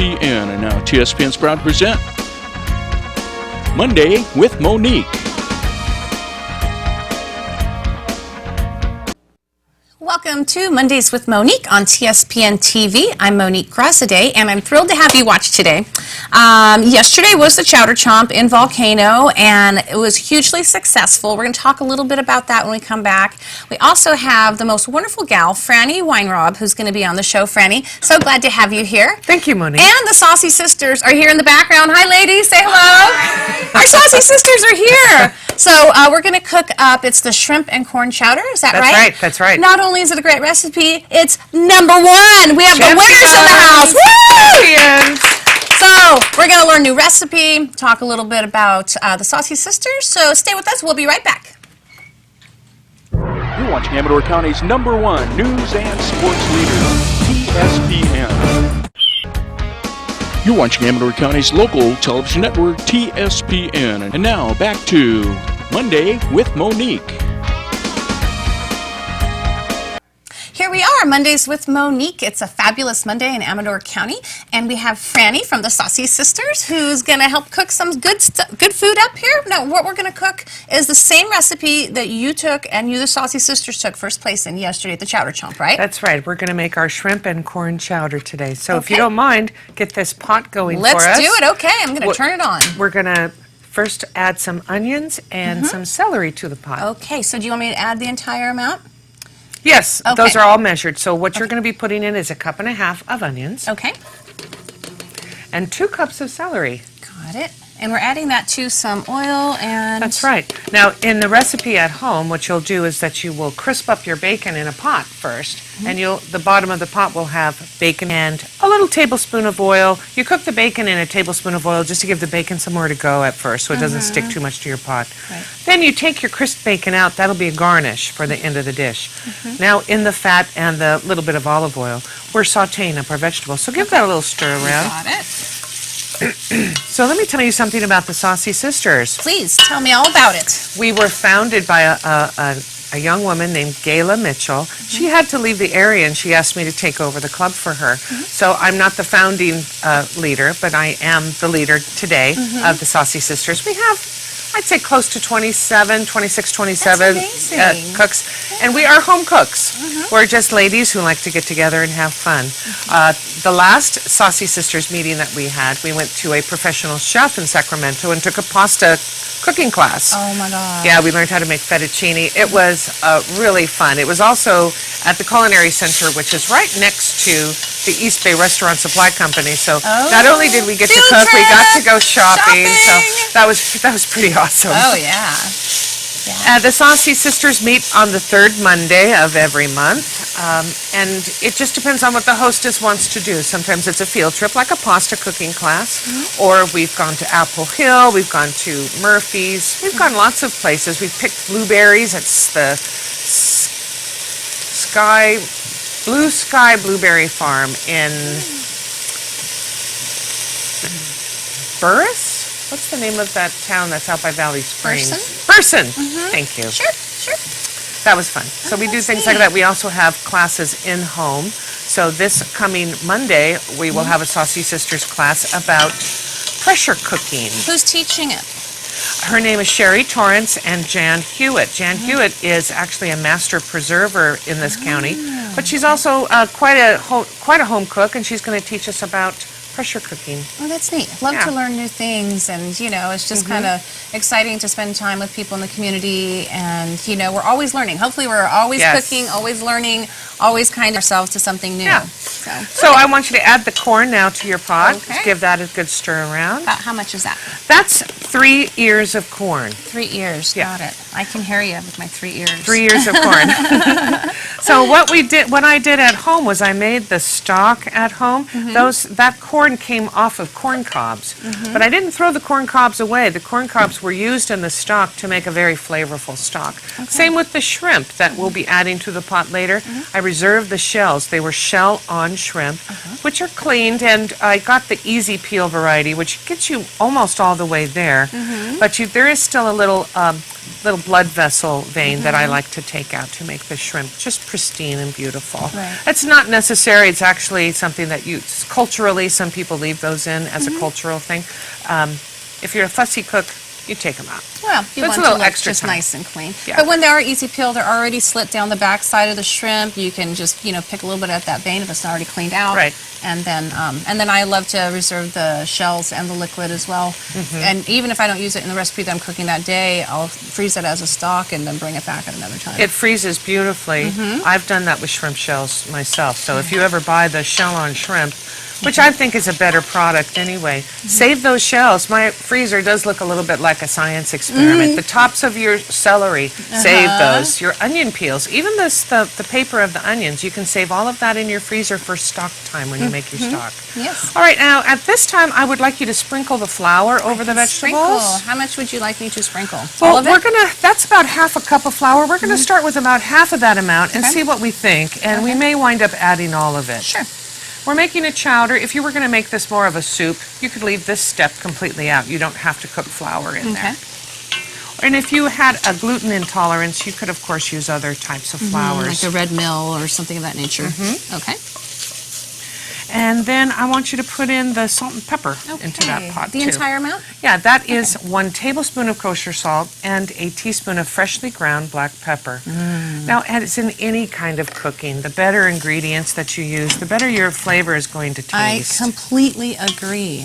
TSPN. And now TSPN's proud to present Monday with Monique. Welcome to Mondays with Monique on TSPN TV. I'm Monique Graziadei, and I'm thrilled to have you watch today. Yesterday was the Chowder Chomp in Volcano, and it was hugely successful. We're going to talk a little bit about that when we come back. We also have the most wonderful gal, Frannie Weinrob, who's going to be on the show. Frannie, so glad to have you here. Thank you, Monique. And the Saucy sisters are here in the background. Hi, ladies. Say hello. Hi. Our Saucy sisters are here. So we're going to cook up, it's the shrimp and corn chowder, is that right? That's right, that's right. Not only is it a great recipe, it's #1. We have the winners in the house. Woo! So we're going to learn a new recipe, talk a little bit about the Saucy sisters, so stay with us. We'll be right back. You're watching Amador County's #1 news and sports leader, TSPN. You're watching Amador County's local television network, TSPN. And now, back to Monday with Monique. Here we are, Mondays with Monique. It's a fabulous Monday in Amador County, and we have Frannie from the Saucy Sisters who's going to help cook some good food up here. Now, what we're going to cook is the same recipe that you took and you, the Saucy Sisters, took first place in yesterday at the Chowder Chomp, right? That's right. We're going to make our shrimp and corn chowder today. So if you don't mind, get this pot going for us. Let's do it. Okay, I'm going to turn it on. We're going to first add some onions and some celery to the pot. Okay, so do you want me to add the entire amount? Yes, Okay. those are all measured. So what you're going to be putting in is 1.5 cups of onions. Okay. And 2 cups of celery. Got it. And we're adding that to some oil and... That's right. Now, in the recipe at home, what you'll do is that you will crisp up your bacon in a pot first, and the bottom of the pot will have bacon and a little tablespoon of oil. You cook the bacon in a tablespoon of oil just to give the bacon somewhere to go at first, so it doesn't stick too much to your pot. Right. Then you take your crisp bacon out. That'll be a garnish for the end of the dish. Now, in the fat and the little bit of olive oil, we're sautéing up our vegetables. So give that a little stir around. Got it. So let me tell you something about the Saucy Sisters. Please, tell me all about it. We were founded by a young woman named Gayla Mitchell. She had to leave the area, and she asked me to take over the club for her. So I'm not the founding leader, but I am the leader today of the Saucy Sisters. We have, I'd say, close to 26, 27 cooks, and we are home cooks. We're just ladies who like to get together and have fun. The last Saucy Sisters meeting that we had, we went to a professional chef in Sacramento and took a pasta cooking class. Oh my God. Yeah, we learned how to make fettuccine. It was really fun. It was also at the Culinary Center, which is right next to the East Bay Restaurant Supply Company. So not only did we get to cook, we got to go shopping. So that was pretty awesome. Oh yeah. The Saucy Sisters meet on the 3rd Monday of every month, and it just depends on what the hostess wants to do. Sometimes it's a field trip, like a pasta cooking class, or we've gone to Apple Hill, we've gone to Murphy's, we've gone lots of places. We've picked blueberries. It's the Blue Sky Blueberry Farm in Burris? What's the name of that town that's out by Valley Springs? Burson. Thank you. Sure. That was fun. So we do things like that. We also have classes in home. So this coming Monday, we will have a Saucy Sisters class about pressure cooking. Who's teaching it? Her name is Sherri Torrance and Jan Hewitt. Jan Hewitt is actually a master preserver in this county, but she's also quite a home cook, and she's going to teach us about pressure cooking. Oh, that's neat. Love to learn new things, and it's just kind of exciting to spend time with people in the community, and we're always learning. Hopefully we're always cooking, always learning, always kind ourselves to something new. Yeah. So I want you to add the corn now to your pot. Okay. Just give that a good stir around. About how much is that? That's 3 ears of corn. 3 ears. Yeah. Got it. I can hear you with my 3 ears. 3 ears of corn. So what I did at home was I made the stock at home. That corn came off of corn cobs, but I didn't throw the corn cobs away. The corn cobs were used in the stock to make a very flavorful stock. Okay. Same with the shrimp that we'll be adding to the pot later. I reserved the shells. They were shell-on shrimp, which are cleaned, and I got the easy peel variety, which gets you almost all the way there. But there is still a little little blood vessel vein that I like to take out to make the shrimp just pristine and beautiful. Right. It's not necessary. It's actually something that culturally, some people leave those in as a cultural thing. If you're a fussy cook, you take them out. Well, you want That's a to little look extra just time. nice and clean. Yeah. But when they are easy peeled, they're already slit down the back side of the shrimp. You can just, pick a little bit at that vein if it's not already cleaned out. Right. And then I love to reserve the shells and the liquid as well. And even if I don't use it in the recipe that I'm cooking that day, I'll freeze it as a stock and then bring it back at another time. It freezes beautifully. I've done that with shrimp shells myself. So if you ever buy the shell on shrimp, which I think is a better product anyway, save those shells. My freezer does look a little bit like a science experiment. The tops of your celery, save those. Your onion peels, even the paper of the onions, you can save all of that in your freezer for stock time when you make your stock. Yes. All right, now at this time, I would like you to sprinkle the flour over the vegetables. Sprinkle. How much would you like me to sprinkle? Well, All of it? that's about half a cup of flour. We're gonna start with about half of that amount and see what we think, and we may wind up adding all of it. Sure. We're making a chowder. If you were gonna make this more of a soup, you could leave this step completely out. You don't have to cook flour in there. And if you had a gluten intolerance, you could of course use other types of flours. Like a red mill or something of that nature. Okay. And then I want you to put in the salt and pepper into that pot The too. entire amount? Yeah, that is 1 tablespoon of kosher salt and a teaspoon of freshly ground black pepper. Now, as in any kind of cooking, the better ingredients that you use, the better your flavor is going to taste. I completely agree.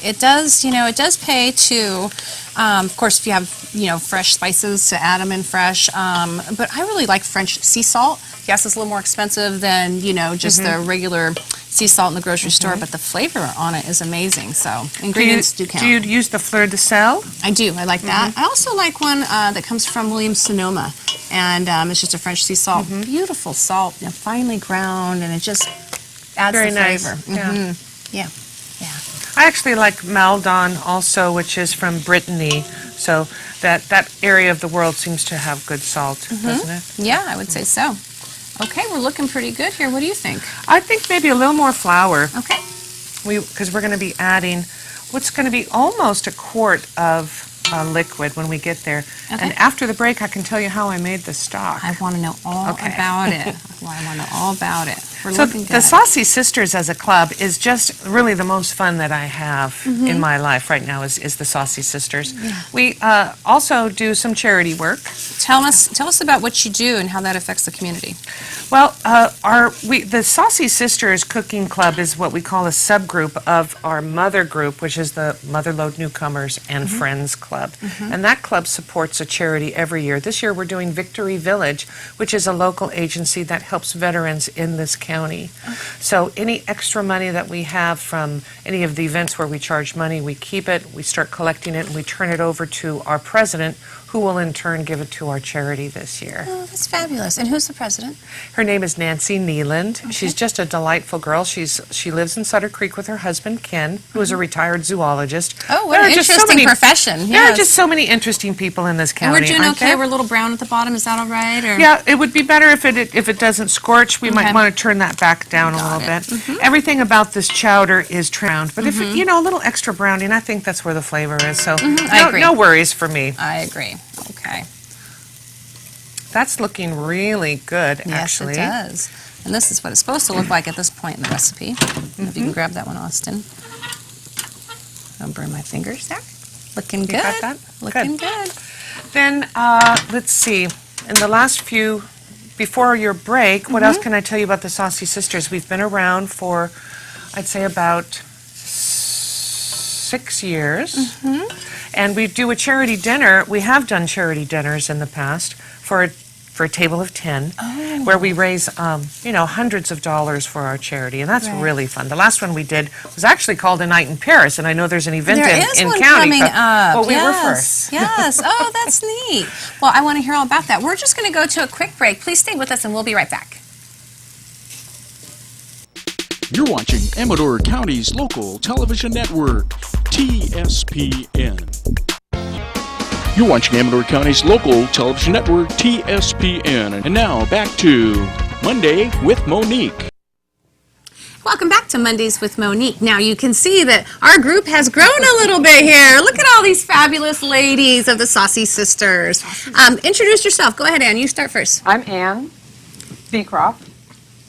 It does, it does pay to, of course, if you have, fresh spices, to add them in fresh. But I really like French sea salt. Yes, it's a little more expensive than, just the regular sea salt in the grocery store, but the flavor on it is amazing. So ingredients do count. Do you use the fleur de sel? I do. I like that. I also like one that comes from Williams-Sonoma, and it's just a French sea salt. Beautiful salt, finely ground, and it just adds Very the nice. flavor. Yeah. I actually like Maldon also, which is from Brittany. So that area of the world seems to have good salt, doesn't it? Yeah, I would say so. Okay, we're looking pretty good here. What do you think? I think maybe a little more flour. Okay. Because we're going to be adding what's going to be almost a quart of liquid when we get there. Okay. And after the break, I can tell you how I made the stock. I want to know all about it. I want to know all about it. We're So looking good. the Saucy Sisters as a club is just really the most fun that I have in my life right now is the Saucy Sisters. We also do some charity work. Tell us about what you do and how that affects the community. Well, the Saucy Sisters Cooking Club is what we call a subgroup of our mother group, which is the Motherlode Newcomers and Friends Club. And that club supports a charity every year. This year we're doing Victory Village, which is a local agency that helps veterans in this county. So any extra money that we have from any of the events where we charge money, we keep it, we start collecting it, and we turn it over to our president, who will in turn give it to our charity this year. Oh, that's fabulous. And who's the president? Her name is Nancy Neeland. She's just a delightful girl. She lives in Sutter Creek with her husband, Ken, who is a retired zoologist. Oh, what an interesting profession. There are just so many interesting people in this county. And we're doing aren't okay? there? We're a little brown at the bottom. Is that all right? Or? Yeah, it would be better if it doesn't scorch. We might want to turn that back down a little bit. Everything about this chowder is browned, but if a little extra browning, I think that's where the flavor is. So I agree. No worries for me. I agree. Okay. That's looking really good, actually. Yes, it does. And this is what it's supposed to look like at this point in the recipe. If you can grab that one, Austin. Don't burn my fingers there. Looking good. Got that? Looking good. Then, let's see. In the last few, before your break, what else can I tell you about the Saucy Sisters? We've been around for, I'd say, about 6 years. And we do a charity dinner. We have done charity dinners in the past for a table of 10, where we raise, hundreds of dollars for our charity, and that's really fun. The last one we did was actually called A Night in Paris, and I know there's an event in one county. Coming up. Well, we were first. Yes. Oh, that's neat. Well, I want to hear all about that. We're just going to go to a quick break. Please stay with us, and we'll be right back. You're watching Amador County's local television network, TSPN. You're watching Amador County's local television network, TSPN. And now back to Monday with Monique. Welcome back to Mondays with Monique. Now you can see that our group has grown a little bit here. Look at all these fabulous ladies of the Saucy sisters. Introduce yourself. Go ahead, Ann. You start first. I'm Ann Beecroft.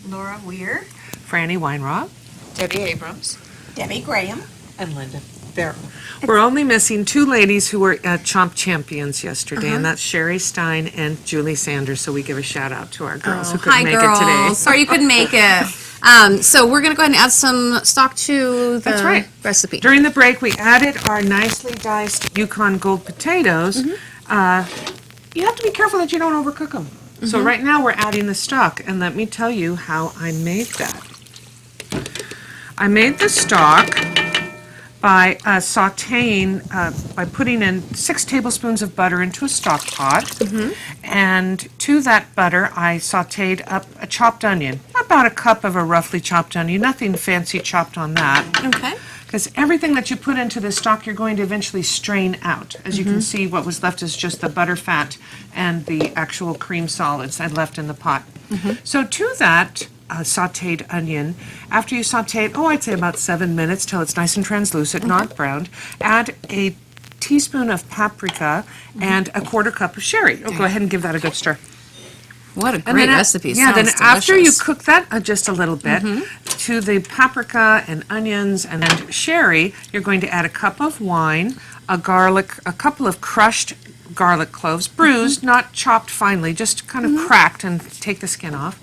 Laura Weir, Frannie, Weinrob. Debbie Abrams. Debbie Graham. And Linda Ferro. We're only missing two ladies who were Chomp champions yesterday, and that's Sherri, Stein, and Julie Sanders. So we give a shout out to our girls who couldn't Hi, make girls. it today. Sorry you couldn't make it. So we're going to go ahead and add some stock to the That's right. recipe. During the break, we added our nicely diced Yukon Gold potatoes. You have to be careful that you don't overcook them. So right now we're adding the stock, and let me tell you how I made that. I made the stock by sauteing, by putting in 6 tablespoons of butter into a stock pot. And to that butter, I sauteed up a chopped onion, about a cup of a roughly chopped onion, nothing fancy chopped on that. Okay. Because everything that you put into the stock, you're going to eventually strain out. As you can see, what was left is just the butter fat and the actual cream solids I left in the pot. So to that sauteed onion, after you saute it, I'd say about 7 minutes till it's nice and translucent, not browned, add a teaspoon of paprika and a 1/4 cup of sherry. Go ahead and give that a good stir. What a And great then recipe. Yeah, then Sounds after you delicious. cook that just a little bit, to the paprika and onions and sherry, you're going to add a cup of wine, a couple of crushed garlic cloves, bruised, not chopped finely, just kind of cracked and take the skin off.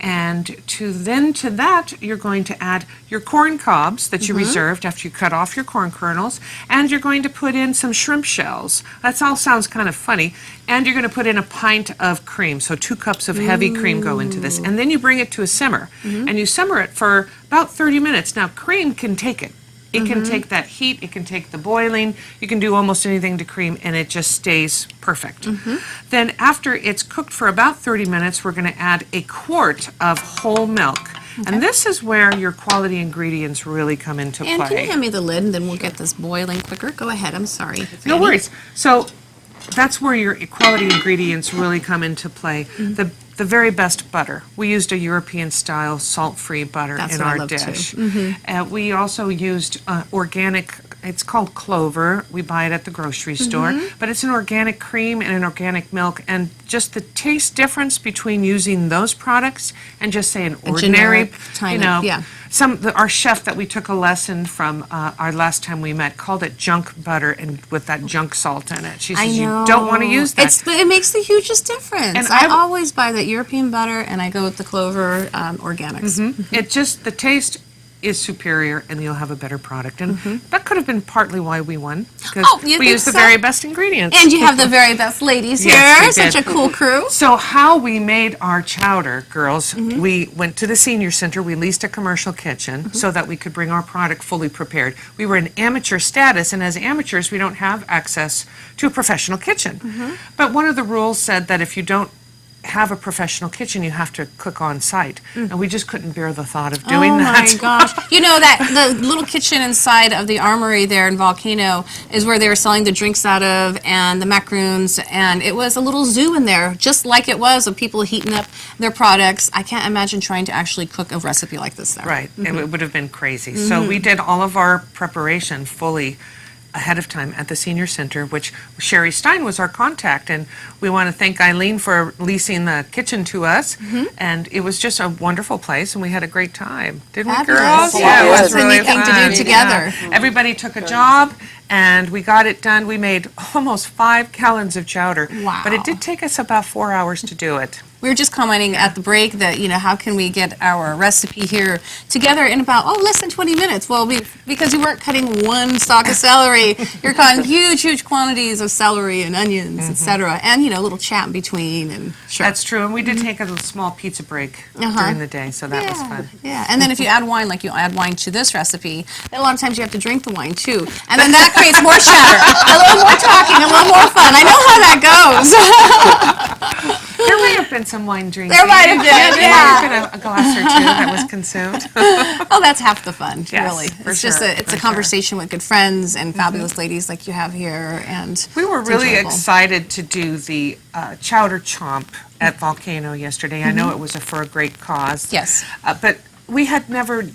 And to that, you're going to add your corn cobs that you reserved after you cut off your corn kernels, and you're going to put in some shrimp shells. That all sounds kind of funny. And you're going to put in a pint of cream, so 2 cups of heavy cream go into this. And then you bring it to a simmer, and you simmer it for about 30 minutes. Now, cream can take it. It can take that heat, it can take the boiling, you can do almost anything to cream, and it just stays perfect. Then after it's cooked for about 30 minutes, we're going to add a quart of whole milk. And this is where your quality ingredients really come into And play. can you hand me the lid, and then we'll get this boiling quicker? Go ahead. I'm sorry. No worries. So that's where your quality ingredients really come into play. The very best butter. We used a European-style salt-free butter That's in what I our love, too. dish. We also used organic, it's called Clover. We buy it at the grocery store. But it's an organic cream and an organic milk. And just the taste difference between using those products and just, say, an ordinary, generic kind of, yeah. Our chef that we took a lesson from our last time we met called it junk butter and with that junk salt in it. She says, you don't want to use that. It makes the hugest difference. And I I've- always buy that European butter, and I go with the Clover organics. It just, the taste is superior and you'll have a better product. And that could have been partly why we won, because Oh, you we think used the so? very best ingredients. And you have the very best ladies here. Yes, we did. Such a cool crew. So how we made our chowder, girls, we went to the senior center, we leased a commercial kitchen so that we could bring our product fully prepared. We were in amateur status, and as amateurs, we don't have access to a professional kitchen. But one of the rules said that if you don't have a professional kitchen, you have to cook on site. And we just couldn't bear the thought of doing that. Oh my gosh. You know that the little kitchen inside of the armory there in Volcano is where they were selling the drinks out of and the macaroons, and it was a little zoo in there, just like it was of people heating up their products. I can't imagine trying to actually cook a recipe like this there. Right, it would have been crazy. So we did all of our preparation fully ahead of time at the senior center, which Sherri Stein was our contact, and we want to thank Eileen for leasing the kitchen to us. And it was just a wonderful place, and we had a great time, didn't we, Fabulous. girls? Yeah, it it was was a really neat thing to do fun. together. Yeah. Everybody took a job, and we got it done. We made almost 5 gallons of chowder, Wow. but it did take us about 4 hours to do it. We were just commenting at the break that, how can we get our recipe here together in about, less than 20 minutes? Well, because you weren't cutting one stalk of celery, you're cutting huge quantities of celery and onions, etc. And, a little chat in between. And sure. That's true, and we did take a little small pizza break during the day, so that was fun. Yeah, and then if you add wine, like you add wine to this recipe, then a lot of times you have to drink the wine too. And then that creates more chatter, a little more talking, a little more fun. I know how that goes. There might have been some wine drinking. There might have been, There yeah. might have been a glass or two that was consumed. Oh, that's half the fun, Yes, really. for It's just sure, it's for a conversation with good friends and fabulous ladies like you have here, and We were it's really enjoyable. excited to do the Chowder Chomp at Volcano yesterday. I know it was for a great cause. Yes. But we had never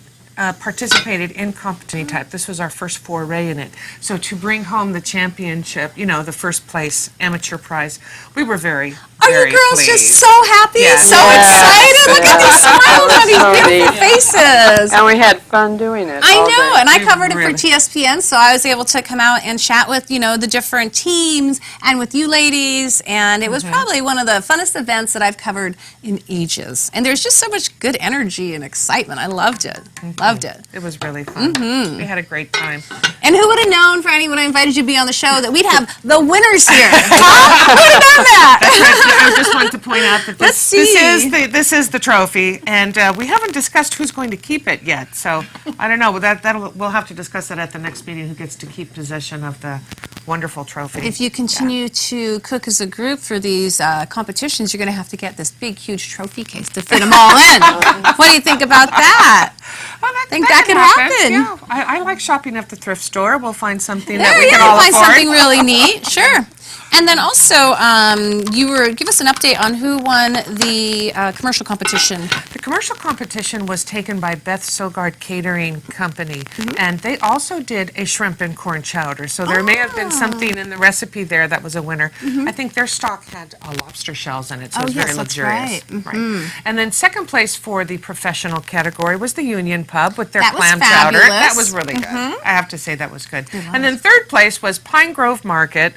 participated in competition type. This was our first foray in it. So to bring home the championship, the first place amateur prize, we were very, Are very you girls pleased. just so happy, Yes. so excited? Look at these smiles on these beautiful faces. And we had fun doing it. I all know, day. and I We covered it really- for TSPN, so I was able to come out and chat with, the different teams and with you ladies, and it was probably one of the funnest events that I've covered in ages. And there's just so much good energy and excitement. I loved it. Loved it. It was really fun. We had a great time. And who would have known, Frannie, when I invited you to be on the show, that we'd have the winners here? Huh? Who would have done that? I just wanted to point out that Let's see. this is the trophy, and we haven't discussed who's going to keep it yet. So I don't know. We'll have to discuss that at the next meeting. Who gets to keep possession of the wonderful trophy? If you continue to cook as a group for these competitions, you're going to have to get this big, huge trophy case to fit them all in. What do you think about that? Well, Think that could happen. Yeah, I like shopping at the thrift store. We'll find something There, that we yeah, can all find afford. something really neat. Sure. And then also, give us an update on who won the commercial competition. The commercial competition was taken by Beth Sogard Catering Company, Mm-hmm. and they also did a shrimp and corn chowder. So there may have been something in the recipe there that was a winner. I think their stock had lobster shells in it, so Mm-hmm. Oh, it was yes, very that's luxurious. right. Mm-hmm. Right. And then second place for the professional category was the Union Pub with their That was clam chowder. fabulous. That was really good. I have to say that was good. And then third place was Pine Grove Market,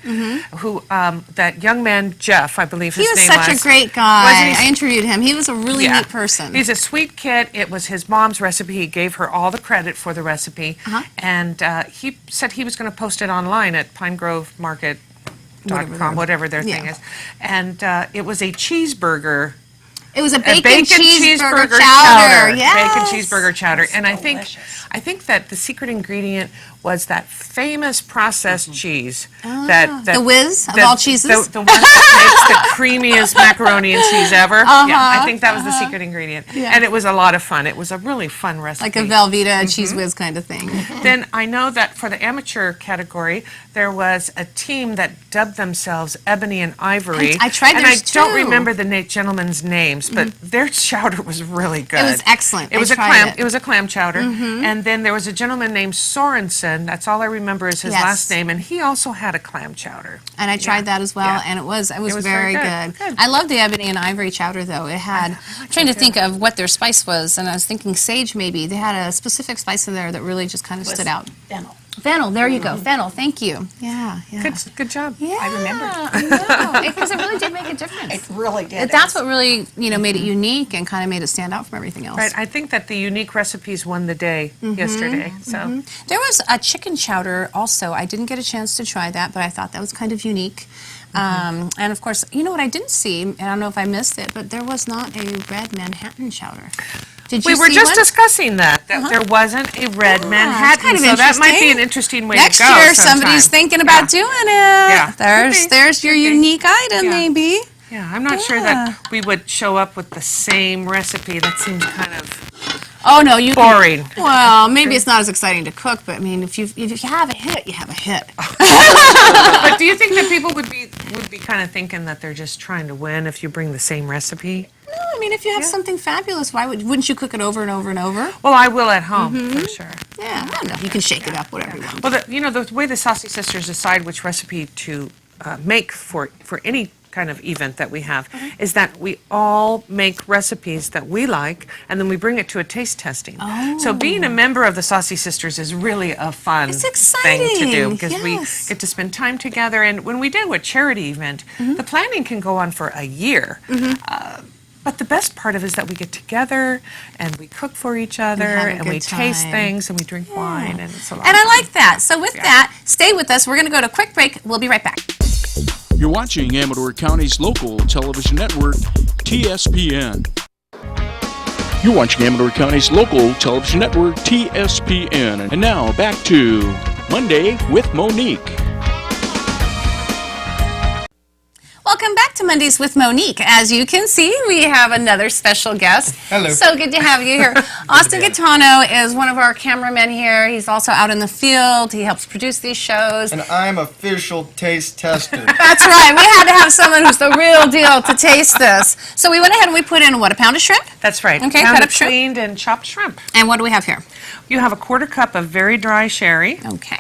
who that young man Jeff, I believe his He was name such was. a great guy. Wasn't he? I interviewed him. He was a really Yeah. neat person. He's a sweet kid. It was his mom's recipe. He gave her all the credit for the recipe. And he said he was going to post it online at pinegrovemarket.com, whatever their thing Yeah. is. And it was a cheeseburger. It was a A bacon cheeseburger chowder. Yes. Bacon cheeseburger chowder. And I think that the secret ingredient was that famous processed cheese. That The whiz of all cheeses? The one that makes the creamiest macaroni and cheese ever. Yeah, I think that was the secret ingredient. And it was a lot of fun. It was a really fun recipe. Like a Velveeta cheese whiz kind of thing. Then I know that for the amateur category, there was a team that dubbed themselves Ebony and Ivory. I tried and theirs I don't too. remember the gentlemen's names, but their chowder was really good. It was excellent. It was I a tried clam. it. It was a clam chowder, and then there was a gentleman named Sorensen. That's all I remember is his Yes. last name, and he also had a clam chowder. And I tried that as well, Yeah. and it was was very very good. good. Good. I love the ebony and ivory chowder, though. It had, I'm trying to think of what their spice was, and I was thinking sage maybe. They had a specific spice in there that really just kind of stood out. Fennel. Fennel, there you go. Fennel, thank you. Yeah, yeah. Good job. Yeah, I remember. I know, because it really did make a difference. It really did. That's what really, made it unique and kind of made it stand out from everything else. Right. I think that the unique recipes won the day yesterday. So. There was a chicken chowder also. I didn't get a chance to try that, but I thought that was kind of unique. And of course, you know what I didn't see, and I don't know if I missed it, but there was not a red Manhattan chowder. Did you We were see just one? discussing that there wasn't a red Manhattan, kind of so that might be interesting. an interesting way Next to go. year, sometime. somebody's thinking about doing it. Yeah. There's your Could be. unique item, Yeah. maybe. Yeah, I'm not sure that we would show up with the same recipe. That seems kind of Oh no, you can- boring. Well, maybe it's not as exciting to cook, but I mean, if you have a hit, you have a hit. But do you think that people would be kind of thinking that they're just trying to win if you bring the same recipe? No, I mean, if you have something fabulous, wouldn't you cook it over and over and over? Well, I will at home for sure. Yeah, I don't know. You can shake it up, whatever you want. Well, the way the Saucy sisters decide which recipe to make for any kind of event that we have is that we all make recipes that we like, and then we bring it to a taste testing. So being a member of the Saucy Sisters is really a fun It's thing to do exciting, because yes. we get to spend time together. And when we do a charity event, the planning can go on for a year. But the best part of it is that we get together and we cook for each other have a and good we taste time. things and we drink wine, and it's a lot And of I fun. like that. So with that, stay with us. We're going to go to a quick break. We'll be right back. You're watching Amador County's local television network, TSPN. You're watching Amador County's local television network, TSPN. And now back to Monday with Monique. Welcome back to Mondays with Monique. As you can see, we have another special guest. Hello. So good to have you here. Austin Gaetano is one of our cameramen here. He's also out in the field. He helps produce these shows. And I'm official taste tester. That's right. We had to have someone who's the real deal to taste this. So we went ahead and we put in, what, a pound of shrimp? That's right. Okay, Pound cut of up shrimp. cleaned and chopped shrimp. And what do we have here? You have a quarter cup of very dry sherry Okay.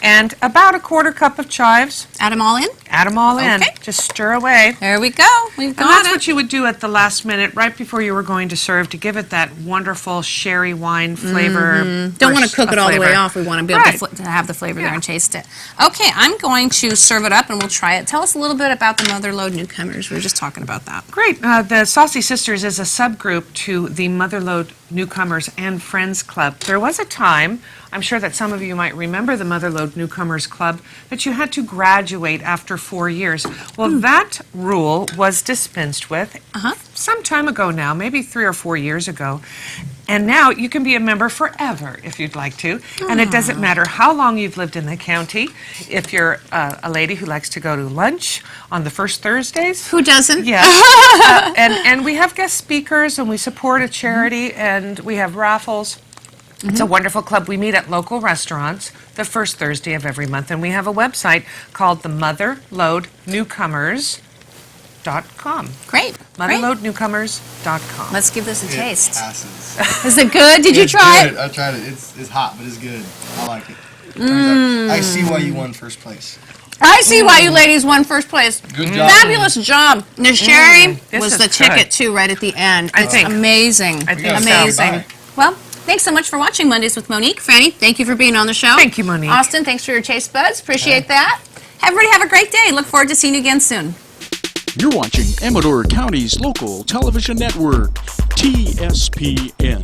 and about a quarter cup of chives. Add them all in. Add them all in. Okay. Just stir away. There we go. We've And got that's it. what you would do at the last minute, right before you were going to serve, to give it that wonderful sherry wine flavor. Don't want to cook it all the way flavor. off. We want to be able Right. to have the flavor there Yeah. and taste it. Okay, I'm going to serve it up and we'll try it. Tell us a little bit about the Motherlode newcomers. We were just talking about that. Great. The Saucy Sisters is a subgroup to the Motherlode Newcomers and Friends Club. There was a time, I'm sure that some of you might remember the Motherlode Newcomers Club, that you had to graduate after 4 years. Well, that rule was dispensed with some time ago now, maybe 3 or 4 years ago. And now you can be a member forever if you'd like to. And it doesn't matter how long you've lived in the county. If you're a lady who likes to go to lunch on the first Thursdays. Who doesn't? Yes. And we have guest speakers, and we support a charity, and we have raffles. It's a wonderful club. We meet at local restaurants the first Thursday of every month, and we have a website called the MotherlodeNewcomers.com. Great. Great. MotherlodeNewcomers.com. Let's give this a taste. Passes. Is it good? Did you It's try good. it? I tried it. It's hot, but it's good. I like it. I see why you won first place. I see why you ladies won first place. Good job. Fabulous job. The sherry This was is the good. ticket, too, right at the end. I It's think. amazing. I think so. Amazing. Bye. Well, thanks so much for watching Mondays with Monique. Frannie, thank you for being on the show. Thank you, Monique. Austin, thanks for your taste buds. Appreciate that. Everybody have a great day. Look forward to seeing you again soon. You're watching Amador County's local television network, TSPN.